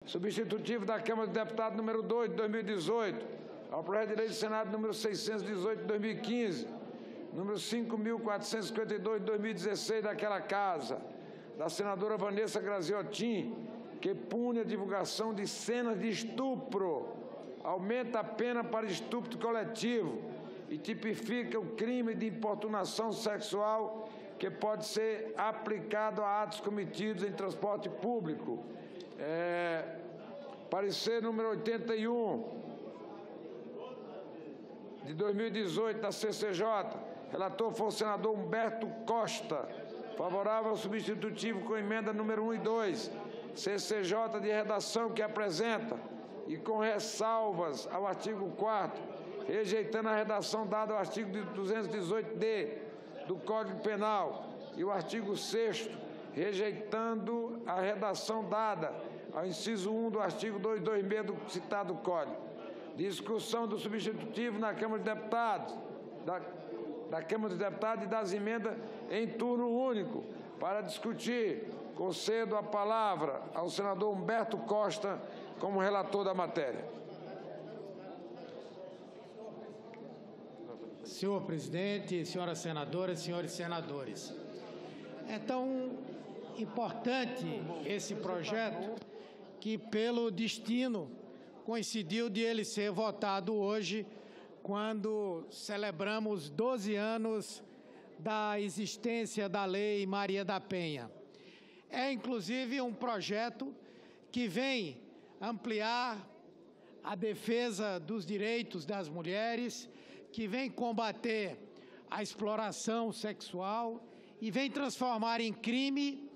Substitutivo da Câmara dos Deputados número 2 de 2018, ao projeto de lei do Senado número 618 de 2015, número 5.452 de 2016 daquela casa, da senadora Vanessa Graziotin, que pune a divulgação de cenas de estupro, aumenta a pena para estupro coletivo e tipifica o crime de importunação sexual que pode ser aplicado a atos cometidos em transporte público. Parecer número 81 de 2018 da CCJ, relator foi o senador Humberto Costa, favorável ao substitutivo com emenda número 1 e 2, CCJ de redação que apresenta e com ressalvas ao artigo 4º, rejeitando a redação dada ao artigo 218-D do Código Penal e o artigo 6º, rejeitando a redação dada ao inciso 1 do artigo 226 do citado Código. Discussão do substitutivo na Câmara dos Deputados, da Câmara dos Deputados e das emendas em turno único. Para discutir, concedo a palavra ao senador Humberto Costa como relator da matéria. Senhor presidente, senhoras senadoras, senhores senadores, é tão importante esse projeto que, pelo destino, coincidiu de ele ser votado hoje, quando celebramos 12 anos da existência da Lei Maria da Penha. É, inclusive, um projeto que vem ampliar a defesa dos direitos das mulheres, que vem combater a exploração sexual e vem transformar em crime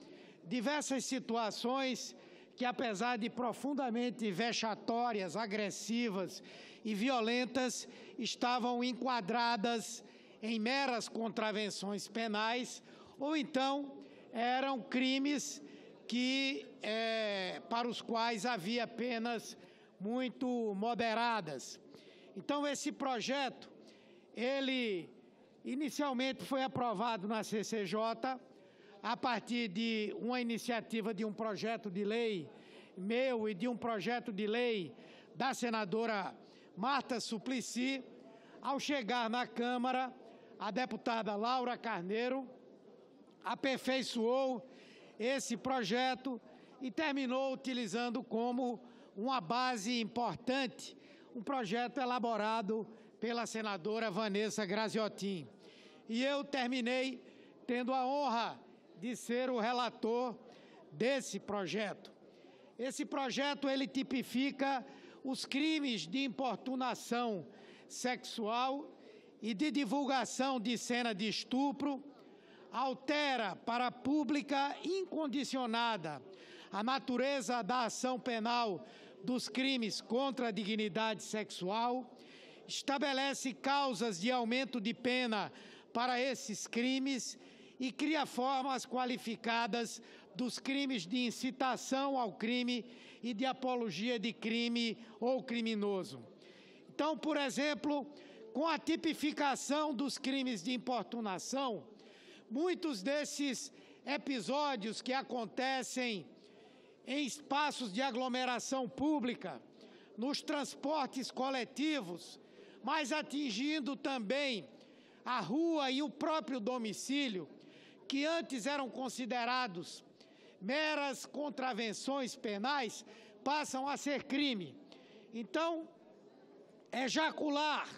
diversas situações que, apesar de profundamente vexatórias, agressivas e violentas, estavam enquadradas em meras contravenções penais ou então eram crimes que, para os quais havia penas muito moderadas. Então, esse projeto, ele inicialmente foi aprovado na CCJ a partir de uma iniciativa de um projeto de lei meu e de um projeto de lei da senadora Marta Suplicy. Ao chegar na Câmara, a deputada Laura Carneiro aperfeiçoou esse projeto e terminou utilizando como uma base importante um projeto elaborado pela senadora Vanessa Graziotin. E eu terminei tendo a honra de ser o relator desse projeto. Esse projeto, ele tipifica os crimes de importunação sexual e de divulgação de cena de estupro, altera para pública incondicionada a natureza da ação penal dos crimes contra a dignidade sexual, estabelece causas de aumento de pena para esses crimes e cria formas qualificadas dos crimes de incitação ao crime e de apologia de crime ou criminoso. Então, por exemplo, com a tipificação dos crimes de importunação, muitos desses episódios que acontecem em espaços de aglomeração pública, nos transportes coletivos, mas atingindo também a rua e o próprio domicílio, que antes eram considerados meras contravenções penais, passam a ser crime. Então, ejacular,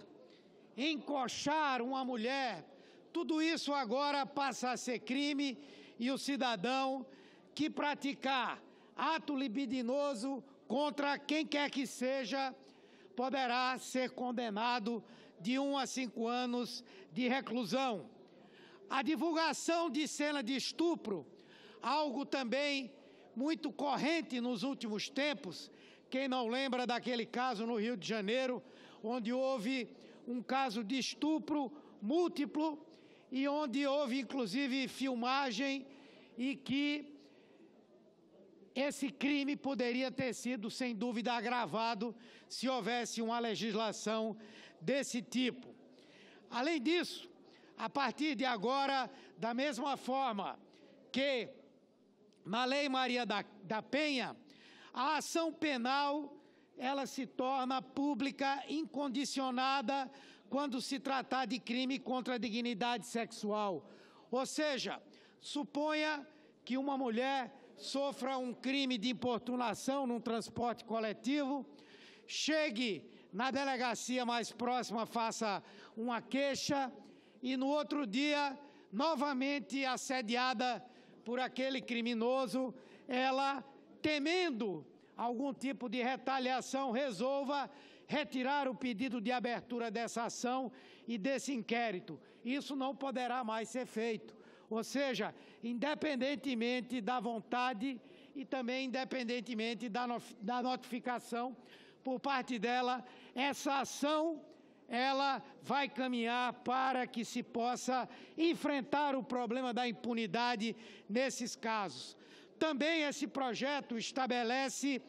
encoxar uma mulher, tudo isso agora passa a ser crime e o cidadão que praticar ato libidinoso contra quem quer que seja poderá ser condenado de 1 a 5 anos de reclusão. A divulgação de cena de estupro, algo também muito corrente nos últimos tempos. Quem não lembra daquele caso no Rio de Janeiro, onde houve um caso de estupro múltiplo e onde houve, inclusive, filmagem e que esse crime poderia ter sido, sem dúvida, agravado se houvesse uma legislação desse tipo. Além disso, a partir de agora, da mesma forma que na Lei Maria da Penha, A ação penal, ela se torna pública incondicionada quando se tratar de crime contra a dignidade sexual. Ou seja, suponha que uma mulher sofra um crime de importunação num transporte coletivo, chegue na delegacia mais próxima, faça uma queixa e no outro dia, novamente assediada por aquele criminoso, ela, temendo algum tipo de retaliação, resolva retirar o pedido de abertura dessa ação e desse inquérito. Isso não poderá mais ser feito. Ou seja, independentemente da vontade e também independentemente da notificação por parte dela, essa ação ela vai caminhar para que se possa enfrentar o problema da impunidade nesses casos. Também esse projeto estabelece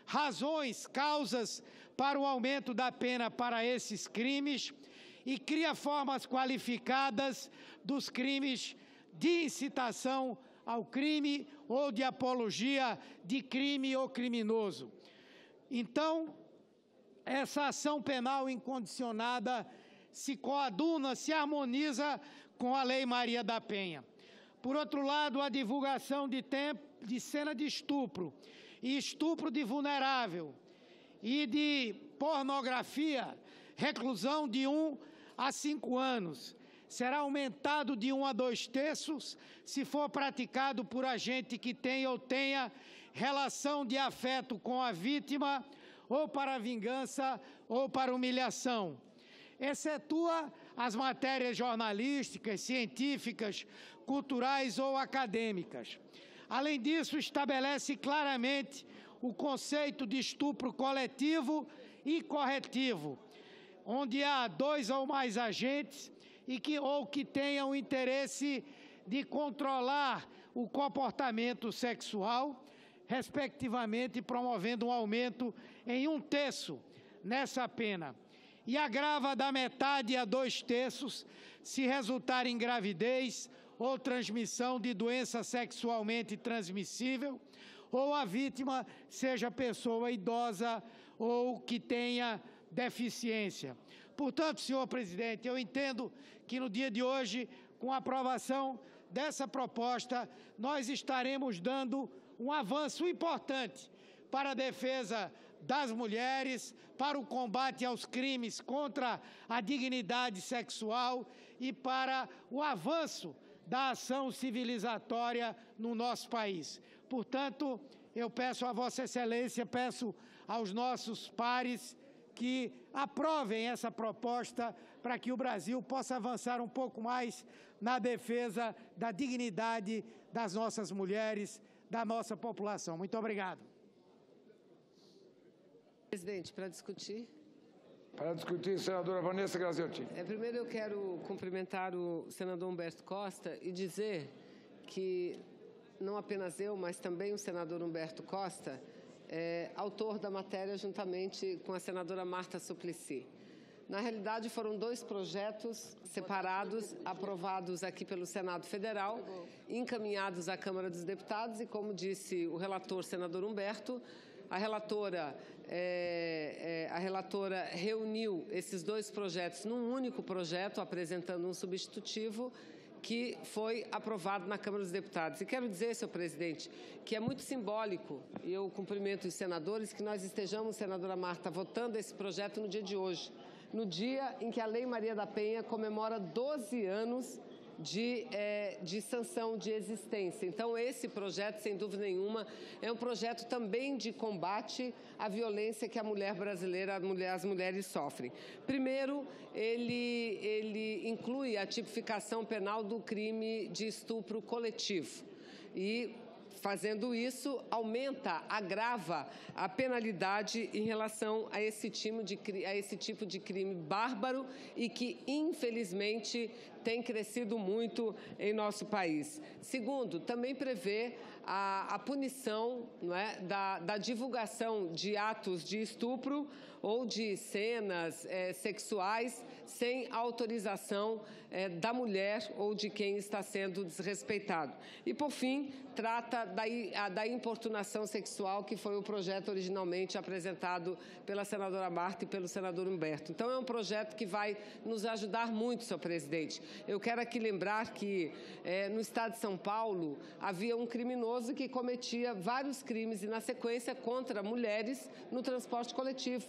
razões, causas para o aumento da pena para esses crimes e cria formas qualificadas dos crimes de incitação ao crime ou de apologia de crime ou criminoso. Então, essa ação penal incondicionada se coaduna, se harmoniza com a Lei Maria da Penha. Por outro lado, a divulgação de cena de estupro e estupro de vulnerável e de pornografia, reclusão de 1 a 5 anos. Será aumentado de 1 a 2 terços se for praticado por agente que tenha ou tenha relação de afeto com a vítima ou para vingança ou para humilhação. Excetua as matérias jornalísticas, científicas, culturais ou acadêmicas. Além disso, estabelece claramente o conceito de estupro coletivo e corretivo, onde há 2 ou mais agentes ou que tenham o interesse de controlar o comportamento sexual, respectivamente, promovendo um aumento em 1 terço nessa pena. E agrava da metade a 2 terços se resultar em gravidez ou transmissão de doença sexualmente transmissível, ou a vítima seja pessoa idosa ou que tenha deficiência. Portanto, senhor presidente, eu entendo que no dia de hoje, com a aprovação dessa proposta, nós estaremos dando um avanço importante para a defesa das mulheres, para o combate aos crimes contra a dignidade sexual e para o avanço da ação civilizatória no nosso país. Portanto, eu peço a Vossa Excelência, peço aos nossos pares que aprovem essa proposta para que o Brasil possa avançar um pouco mais na defesa da dignidade das nossas mulheres, da nossa população. Muito obrigado. Presidente, para discutir. Para discutir, senadora Vanessa Graziotin. Primeiro eu quero cumprimentar o senador Humberto Costa e dizer que não apenas eu, mas também o senador Humberto Costa é autor da matéria juntamente com a senadora Marta Suplicy. Na realidade, foram 2 projetos separados, aprovados aqui pelo Senado Federal, encaminhados à Câmara dos Deputados e, como disse o relator, senador Humberto, a relatora reuniu esses 2 projetos num único projeto, apresentando um substitutivo que foi aprovado na Câmara dos Deputados. E quero dizer, senhor presidente, que é muito simbólico, e eu cumprimento os senadores, que nós estejamos, senadora Marta, votando esse projeto no dia de hoje, no dia em que a Lei Maria da Penha comemora 12 anos de sanção de existência. Então, esse projeto, sem dúvida nenhuma, é um projeto também de combate à violência que a mulher brasileira, as mulheres sofrem. Primeiro, ele inclui a tipificação penal do crime de estupro coletivo e, fazendo isso, agrava a penalidade em relação a esse tipo de crime bárbaro e que, infelizmente, tem crescido muito em nosso país. Segundo, também prevê a punição, não é, da divulgação de atos de estupro ou de cenas sexuais sem autorização da mulher ou de quem está sendo desrespeitado. E, por fim, trata da importunação sexual, que foi o projeto originalmente apresentado pela senadora Marta e pelo senador Humberto. Então, é um projeto que vai nos ajudar muito, senhor presidente. Eu quero aqui lembrar que, no estado de São Paulo, havia um criminoso que cometia vários crimes e, na sequência, contra mulheres no transporte coletivo,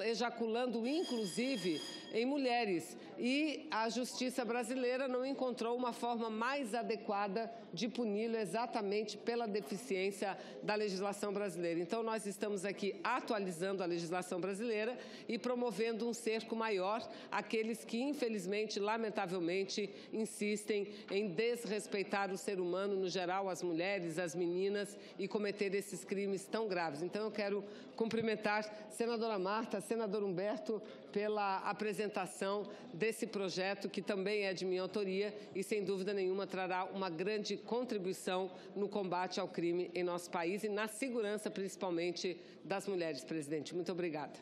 ejaculando, inclusive, em mulheres. E a justiça brasileira não encontrou uma forma mais adequada de puni-lo, exatamente pela deficiência da legislação brasileira. Então, nós estamos aqui atualizando a legislação brasileira e promovendo um cerco maior àqueles que, infelizmente, lamentavelmente, insistem em desrespeitar o ser humano, no geral, as mulheres, as meninas, e cometer esses crimes tão graves. Então, eu quero cumprimentar a senadora Marta, senador Humberto, pela apresentação desse projeto, que também é de minha autoria e, sem dúvida nenhuma, trará uma grande contribuição no combate ao crime em nosso país e na segurança, principalmente, das mulheres, presidente. Muito obrigada.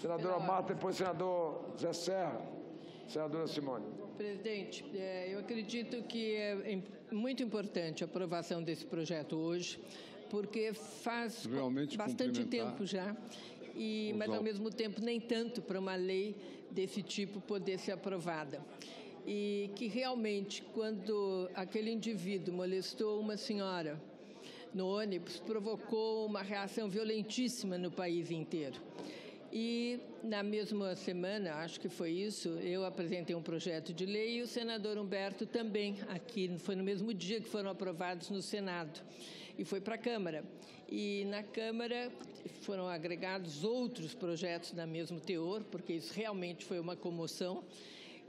Senadora Marta, depois senador Zé Serra. Senadora Simone. Presidente, eu acredito que é muito importante a aprovação desse projeto hoje, porque faz bastante tempo já, mas ao mesmo tempo nem tanto para uma lei desse tipo poder ser aprovada. E que realmente, quando aquele indivíduo molestou uma senhora no ônibus, provocou uma reação violentíssima no país inteiro. E, na mesma semana, acho que foi isso, eu apresentei um projeto de lei e o senador Humberto também, aqui, foi no mesmo dia que foram aprovados no Senado, e foi para a Câmara. E, na Câmara, foram agregados outros projetos da mesmo teor, porque isso realmente foi uma comoção,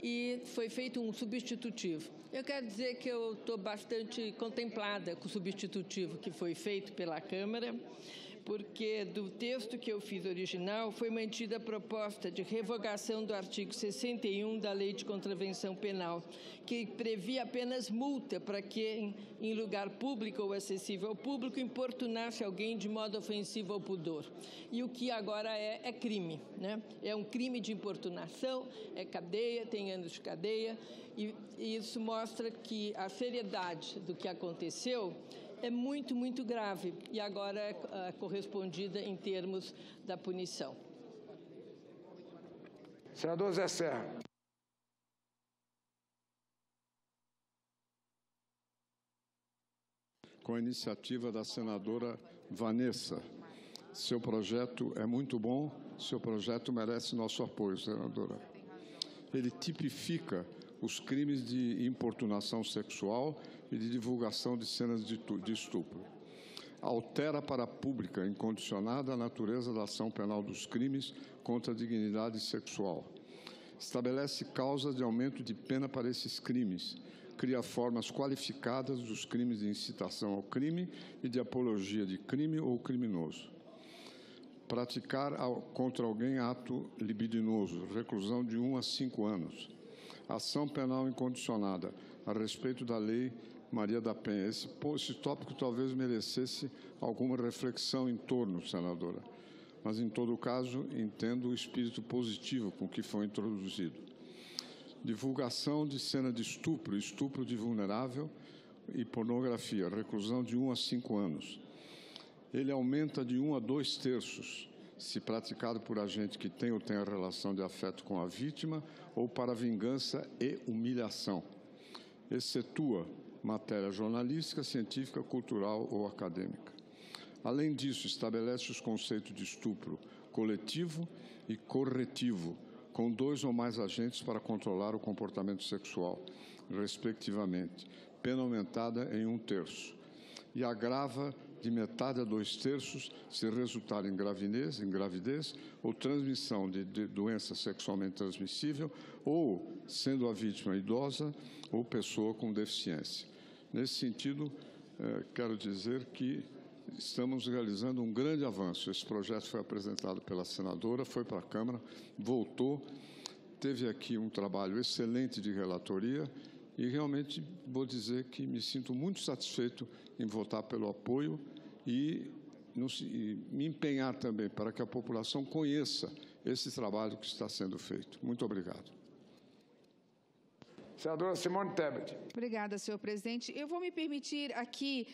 e foi feito um substitutivo. Eu quero dizer que eu estou bastante contemplada com o substitutivo que foi feito pela Câmara, porque do texto que eu fiz original foi mantida a proposta de revogação do artigo 61 da Lei de Contravenção Penal, que previa apenas multa para quem, em lugar público ou acessível ao público, importunasse alguém de modo ofensivo ao pudor. E o que agora é crime, né? É um crime de importunação, é cadeia, tem anos de cadeia, e isso mostra que a seriedade do que aconteceu é muito, muito grave e agora é correspondida em termos da punição. Senador Zé Serra. Com a iniciativa da senadora Vanessa. Seu projeto é muito bom, seu projeto merece nosso apoio, senadora. Ele tipifica os crimes de importunação sexual e de divulgação de cenas de estupro. Altera para a pública incondicionada a natureza da ação penal dos crimes contra a dignidade sexual. Estabelece causas de aumento de pena para esses crimes. Cria formas qualificadas dos crimes de incitação ao crime e de apologia de crime ou criminoso. Praticar contra alguém ato libidinoso, reclusão de 1 a 5 anos. Ação penal incondicionada, a respeito da Lei Maria da Penha. Esse tópico talvez merecesse alguma reflexão em torno, senadora, mas, em todo caso, entendo o espírito positivo com que foi introduzido. Divulgação de cena de estupro, estupro de vulnerável e pornografia, reclusão de 1 a 5 anos. Ele aumenta de 1 a 2/3, se praticado por agente que tem ou tenha relação de afeto com a vítima ou para vingança e humilhação. Excetua matéria jornalística, científica, cultural ou acadêmica. Além disso, estabelece os conceitos de estupro coletivo e corretivo, com 2 ou mais agentes para controlar o comportamento sexual, respectivamente, pena aumentada em 1/3. E agrava de metade a 2/3 se resultar em gravidez ou transmissão de doença sexualmente transmissível ou, sendo a vítima idosa ou pessoa com deficiência. Nesse sentido, quero dizer que estamos realizando um grande avanço. Esse projeto foi apresentado pela senadora, foi para a Câmara, voltou, teve aqui um trabalho excelente de relatoria e realmente vou dizer que me sinto muito satisfeito em votar pelo apoio e me empenhar também para que a população conheça esse trabalho que está sendo feito. Muito obrigado. Senadora Simone Tebet. Obrigada, senhor presidente. Eu vou me permitir aqui,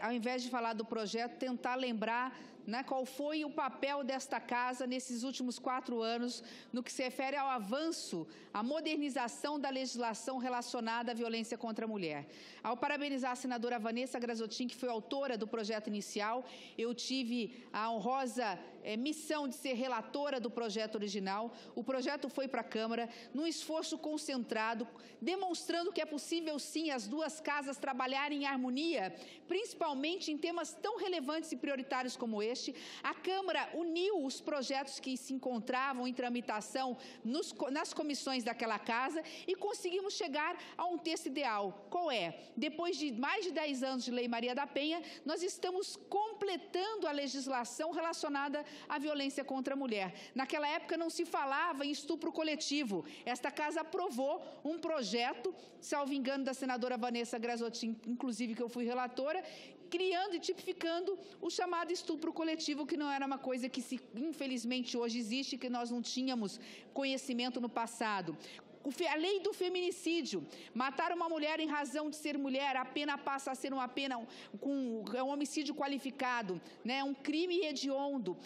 ao invés de falar do projeto, tentar lembrar qual foi o papel desta Casa nesses últimos 4 anos no que se refere ao avanço, à modernização da legislação relacionada à violência contra a mulher. Ao parabenizar a senadora Vanessa Graziotin, que foi autora do projeto inicial, eu tive a honrosa missão de ser relatora do projeto original. O projeto foi para a Câmara num esforço concentrado, demonstrando que é possível, sim, as duas casas trabalharem em harmonia, principalmente em temas tão relevantes e prioritários como este. A Câmara uniu os projetos que se encontravam em tramitação nas comissões daquela casa e conseguimos chegar a um texto ideal. Qual é? Depois de mais de 10 anos de Lei Maria da Penha, nós estamos completando a legislação relacionada à violência contra a mulher. Naquela época não se falava em estupro coletivo. Esta casa aprovou um projeto, salvo engano, da senadora Vanessa Graziotin, inclusive que eu fui relatora, criando e tipificando o chamado estupro coletivo, que não era uma coisa que, infelizmente, hoje existe, que nós não tínhamos conhecimento no passado. A lei do feminicídio, matar uma mulher em razão de ser mulher, a pena passa a ser uma pena com um homicídio qualificado, um crime hediondo.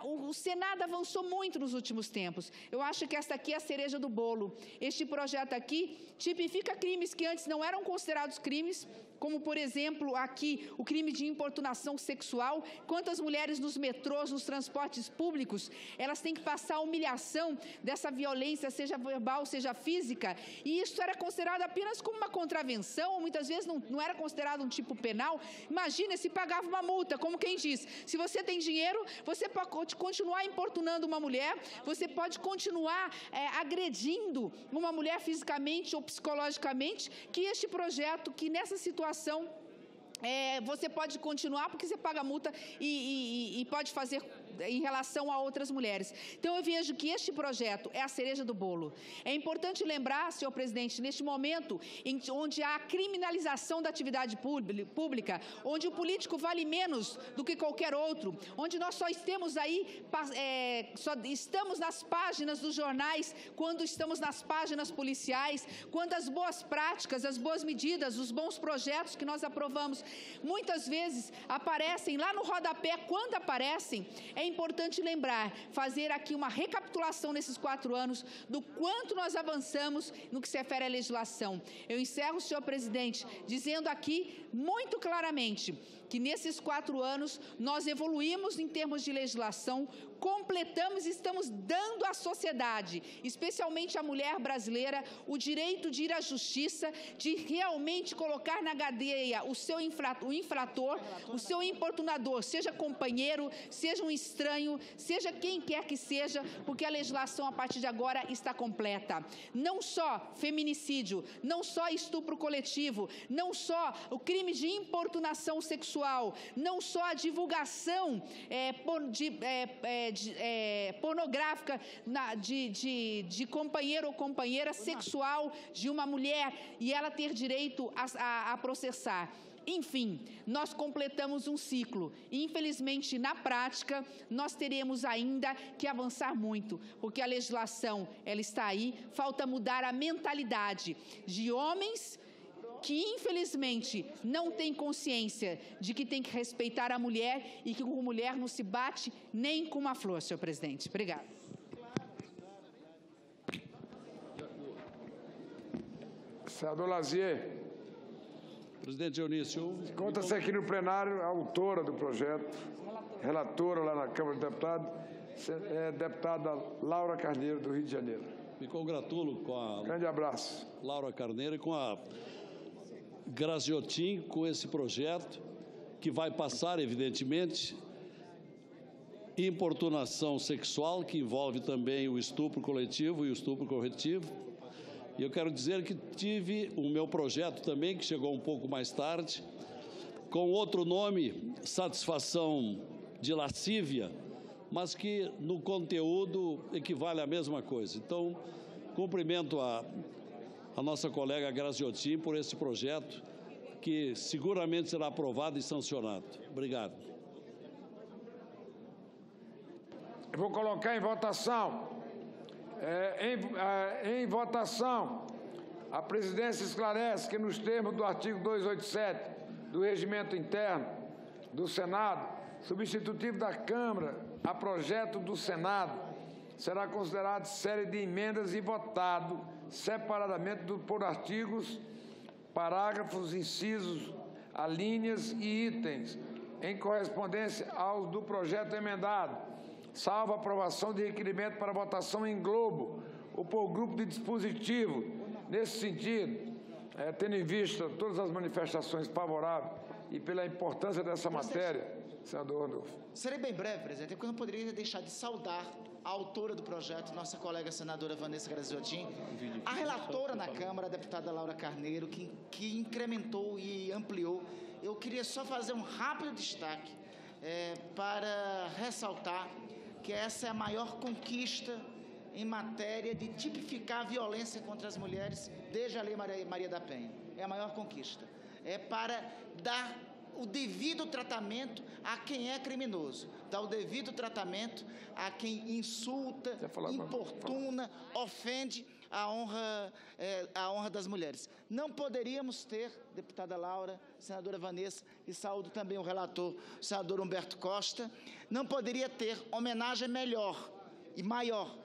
O Senado avançou muito nos últimos tempos. Eu acho que esta aqui é a cereja do bolo. Este projeto aqui tipifica crimes que antes não eram considerados crimes, como, por exemplo, aqui, o crime de importunação sexual. Quantas mulheres nos metrôs, nos transportes públicos, elas têm que passar a humilhação dessa violência, seja verbal, seja física, e isso era considerado apenas como uma contravenção, muitas vezes não era considerado um tipo penal. Imagina se pagava uma multa, como quem diz, se você tem dinheiro, você pode continuar importunando uma mulher, você pode continuar agredindo uma mulher fisicamente ou psicologicamente, que este projeto, que nessa situação você pode continuar porque você paga multa e pode fazer em relação a outras mulheres. Então, eu vejo que este projeto é a cereja do bolo. É importante lembrar, senhor presidente, neste momento onde há a criminalização da atividade pública, onde o político vale menos do que qualquer outro, onde nós só estamos estamos nas páginas dos jornais quando estamos nas páginas policiais, quando as boas práticas, as boas medidas, os bons projetos que nós aprovamos, muitas vezes aparecem lá no rodapé. Quando aparecem, é importante lembrar, fazer aqui uma recapitulação nesses 4 anos do quanto nós avançamos no que se refere à legislação. Eu encerro, senhor presidente, dizendo aqui muito claramente que nesses 4 anos nós evoluímos em termos de legislação, completamos e estamos dando à sociedade, especialmente à mulher brasileira, o direito de ir à justiça, de realmente colocar na cadeia o seu infrator, o seu importunador, seja companheiro, seja um estranho, seja quem quer que seja, porque a legislação a partir de agora está completa. Não só feminicídio, não só estupro coletivo, não só o crime de importunação sexual, não só a divulgação pornográfica de companheiro ou companheira sexual de uma mulher e ela ter direito a processar. Enfim, nós completamos um ciclo e, infelizmente, na prática, nós teremos ainda que avançar muito, porque a legislação ela está aí, falta mudar a mentalidade de homens que, infelizmente, não têm consciência de que tem que respeitar a mulher e que com mulher não se bate nem com uma flor, senhor presidente. Obrigada. Senador Lazier. Presidente Eunício. Conta-se aqui no plenário a autora do projeto, relatora lá na Câmara dos Deputados, deputada Laura Carneiro, do Rio de Janeiro. Me congratulo com a... Grande abraço. Laura Carneiro e com a Graziotin, com esse projeto, que vai passar, evidentemente, importunação sexual, que envolve também o estupro coletivo e o estupro corretivo. E eu quero dizer que tive o meu projeto também, que chegou um pouco mais tarde, com outro nome, Satisfação de Lascívia, mas que no conteúdo equivale à mesma coisa. Então, cumprimento a a nossa colega Graziotin por esse projeto, que seguramente será aprovado e sancionado. Obrigado. Eu vou colocar em votação. Em votação, a presidência esclarece que, nos termos do artigo 287 do Regimento Interno do Senado, substitutivo da Câmara a projeto do Senado será considerado série de emendas e votado separadamente por artigos, parágrafos, incisos, alíneas e itens, em correspondência aos do projeto emendado, salvo aprovação de requerimento para votação em globo ou por grupo de dispositivo. Nesse sentido, tendo em vista todas as manifestações favoráveis e pela importância dessa matéria, senador Randolfo. Serei bem breve, presidente, porque eu não poderia deixar de saudar a autora do projeto, nossa colega senadora Vanessa Graziotin, a relatora na Câmara, a deputada Laura Carneiro, que incrementou e ampliou. Eu queria só fazer um rápido destaque para ressaltar que essa é a maior conquista em matéria de tipificar a violência contra as mulheres desde a Lei Maria da Penha. É a maior conquista. É para dar o devido tratamento a quem é criminoso, dar o devido tratamento a quem insulta, importuna, ofende a honra das mulheres. Não poderíamos ter, deputada Laura, senadora Vanessa, e saúdo também o relator, o senador Humberto Costa, não poderia ter homenagem melhor e maior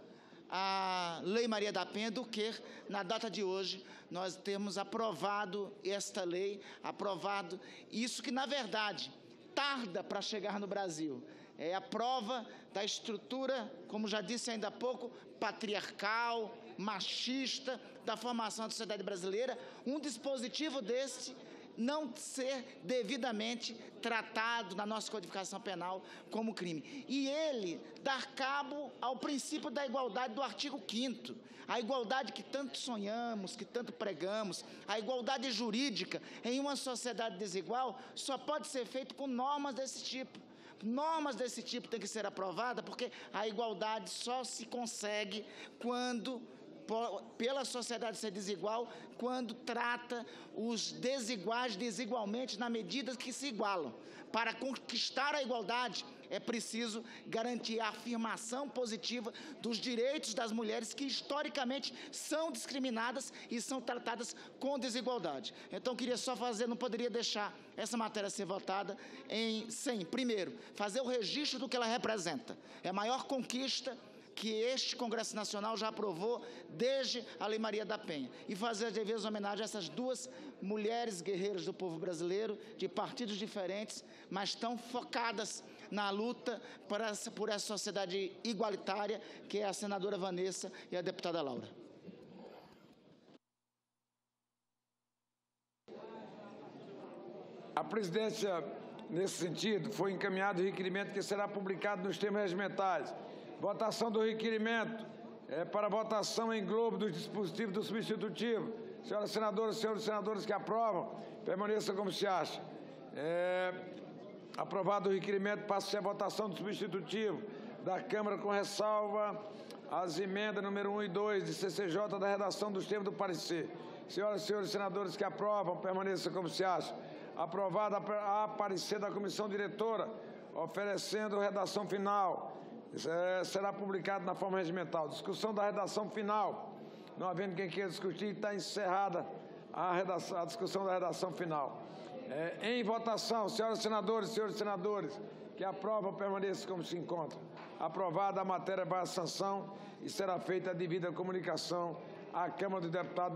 à Lei Maria da Penha do que, na data de hoje, nós temos aprovado esta lei, aprovado isso que, na verdade, tarda para chegar no Brasil. É a prova da estrutura, como já disse ainda há pouco, patriarcal, machista, da formação da sociedade brasileira. Um dispositivo desse não ser devidamente tratado na nossa codificação penal como crime. E ele dar cabo ao princípio da igualdade do artigo 5º, a igualdade que tanto sonhamos, que tanto pregamos, a igualdade jurídica em uma sociedade desigual só pode ser feito com normas desse tipo. Normas desse tipo têm que ser aprovadas porque a igualdade só se consegue quando, pela sociedade ser desigual, quando trata os desiguais desigualmente na medida que se igualam. Para conquistar a igualdade, é preciso garantir a afirmação positiva dos direitos das mulheres que, historicamente, são discriminadas e são tratadas com desigualdade. Então, queria só fazer, não poderia deixar essa matéria ser votada sem, primeiro, fazer o registro do que ela representa. É a maior conquista que este Congresso Nacional já aprovou desde a Lei Maria da Penha, e fazer as devidas homenagens a essas duas mulheres guerreiras do povo brasileiro, de partidos diferentes, mas tão focadas na luta por essa sociedade igualitária, que é a senadora Vanessa e a deputada Laura. A presidência, nesse sentido, foi encaminhado o requerimento que será publicado nos termos regimentais. Votação do requerimento para votação em globo dos dispositivos do substitutivo. Senhoras senadoras e senhores senadores que aprovam, permaneça como se acha. Aprovado o requerimento, passa-se a votação do substitutivo da Câmara com ressalva às emendas número 1 e 2 de CCJ da redação dos termos do parecer. Senhoras e senhores senadores que aprovam, permaneça como se acha. Aprovado a parecer da comissão diretora, oferecendo redação final. Será publicado na forma regimental. Discussão da redação final. Não havendo quem queira discutir, está encerrada a discussão da redação final. Em votação, senhoras senadoras e senhores senadores que aprovam, permaneçam como se encontra. Aprovada a matéria, vai à sanção e será feita a devida comunicação à Câmara dos Deputados.